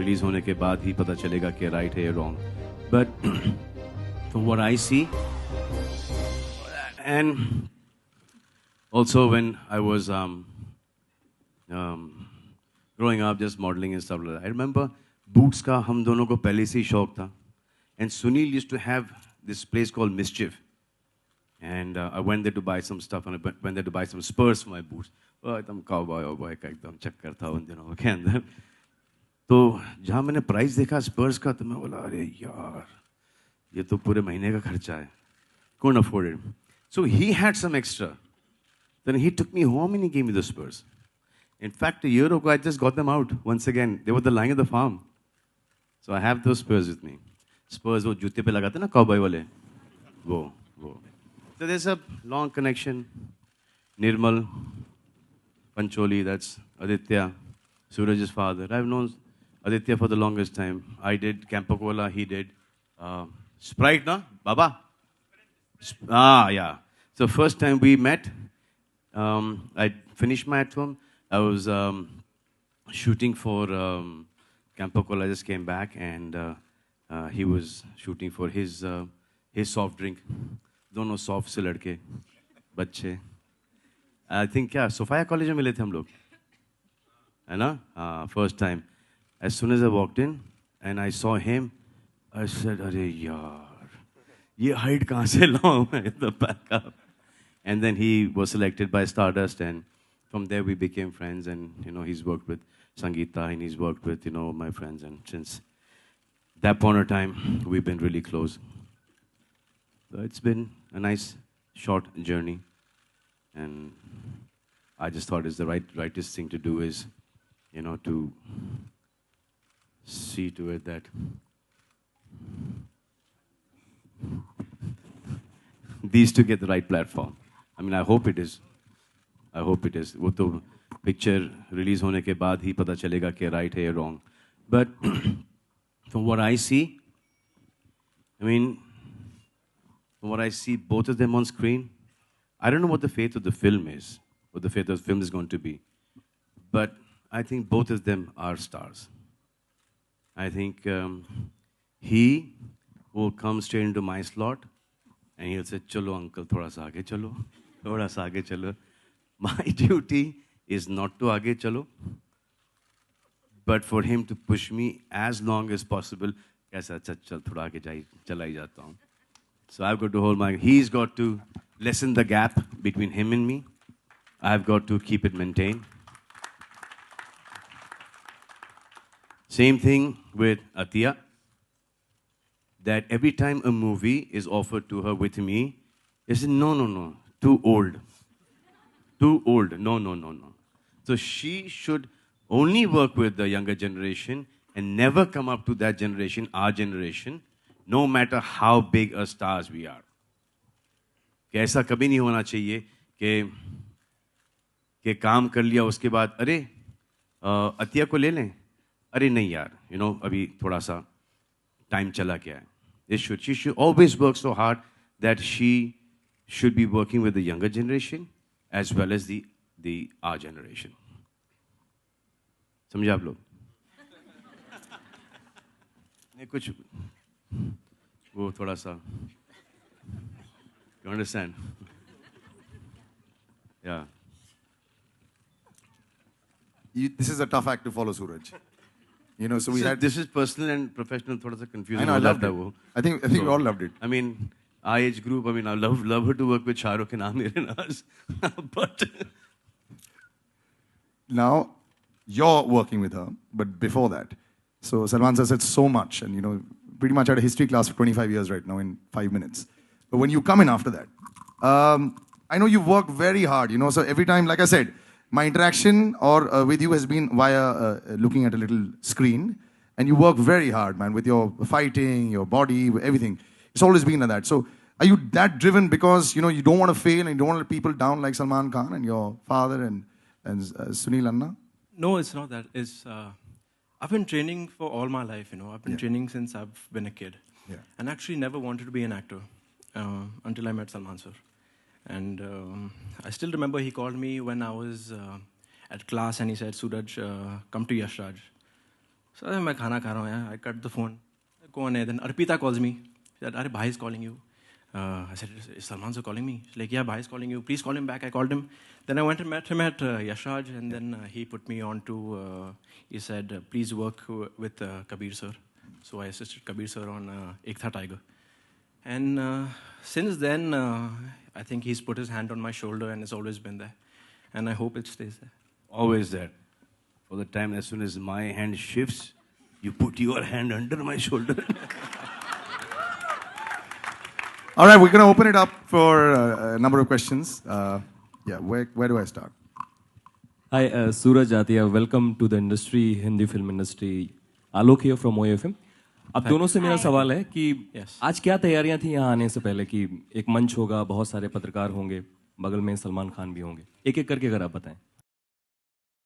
Release होने के बाद ही पता चलेगा कि राइट है या wrong. But from what I see and also when I was growing up, just modeling and stuff like that, I remember boots का हम दोनों को पहले से ही शौक था. And Sunil used to have this place called Mischief. And I went there to buy some stuff, and I went there to buy some Spurs for my boots. Oh, एकदम cowboy का एकदम चक्कर था उन दिनों के अंदर. तो जहाँ मैंने प्राइस देखा स्पर्स का, तो मैं बोला अरे यार ये तो पूरे महीने का खर्चा है. Couldn't afford it. So he had some extra. Then he took me home and he gave me the Spurs. In fact, a year ago, I just got them out once again. They were the lying at the farm. So I have those Spurs with me. Spurs, वो जूते पे लगाते ना cowboy वाले, वो. So there's a long connection. Nirmal, Pancholi, that's Aditya, Suraj's father. I've known Aditya for the longest time. I did Campacola, he did Sprite, no? Baba? Yeah. So first time we met, I finished my at home. I was shooting for Campacola. I just came back, and he was shooting for his soft drink. दोनों soft से लड़के, बच्चे. I think क्या सोफाया college में मिले थे हम लोग, है ना? First time. As soon as I walked in and I saw him, I said, अरे यार, ये height कहाँ से लाऊं मैं? The back up. And then he was selected by Stardust, and from there we became friends. And he's worked with Sangeeta, and he's worked with my friends. And since that point of time, we've been really close. So it's been a nice, short journey, and I just thought it's the rightest thing to do is, to see to it that these two get the right platform. I mean, I hope it is. I hope it is. वो तो picture release होने के बाद ही पता चलेगा कि right है या wrong. But from what I see, from what I see, both of them on screen, I don't know what the fate of the film is, what the fate of the film is going to be. But I think both of them are stars. I think he will come straight into my slot, and he'll say, "Chalo, uncle, thoda sa aage chalo, thoda sa aage chalo." My duty is not to aage chalo, but for him to push me as long as possible. Kaisa chal thoda aage chala hi jata hu. So I've got to hold my. He's got to lessen the gap between him and me. I've got to keep it maintained. Same thing with Atiya. That every time a movie is offered to her with me, she says, no, too old. Too old, no. So she should only work with the younger generation and never come up to that generation, our generation, no matter how big a stars we are. कि ऐसा कभी नहीं होना चाहिए कि काम कर लिया उसके बाद अरे अतिया को ले लें, अरे नहीं यार, अभी थोड़ा सा time chala gaya hai. She should always work so hard that she should be working with the younger generation as well as the our generation. समझे आप लोग? नहीं कुछ वो थोड़ा सा. You understand? Yeah. This is a tough act to follow, Suraj. So we had. This is personal and professional. थोड़ा सा confusing. I know, I loved it. I think we all loved it. I mean, our age group. I mean, I love her to work with Shah Rukh and Amir and us. But now you're working with her, but before that, so Salman sir said so much, and pretty much had a history class for 25 years right now in 5 minutes. But when you come in after that, I know you've worked very hard. So every time, like I said, my interaction with you has been via looking at a little screen, and you work very hard, man, with your fighting, your body, everything. It's always been like that. So are you that driven because you don't want to fail and you don't want to let people down like Salman Khan and your father and Sunil Anna? No, it's not that. It's I've been training for all my life. I've been training since I've been a kid, and actually never wanted to be an actor until I met Salman sir. And I still remember he called me when I was at class and he said, Suraj, come to Yash Raj. Sir मैं खाना खा रहा हूँ यार. I cut the phone. कौन है? Then Arpita calls me. She said, अरे भाई is calling you. I said, is Salman sir calling me? She's like, yeah, Bhai is calling you. Please call him back. I called him. Then I went and met him at Yashraj, and then he put me on to, he said, please work with Kabir sir. So I assisted Kabir sir on Ek Tha Tiger. And since then, I think he's put his hand on my shoulder and it's always been there. And I hope it stays there. Always there. For the time, as soon as my hand shifts, you put your hand under my shoulder. All right, we're going to open it up for a number of questions. Where do I start? Hi, Suraj Atia. Welcome to the industry, Hindi film industry. Alok here from OFM. अब दोनों से मेरा सवाल है कि आज क्या तैयारियां थी यहाँ आने से पहले कि एक मंच होगा, बहुत सारे पत्रकार होंगे, बगल में सलमान खान भी होंगे, एक एक करके अगर आप बताएं.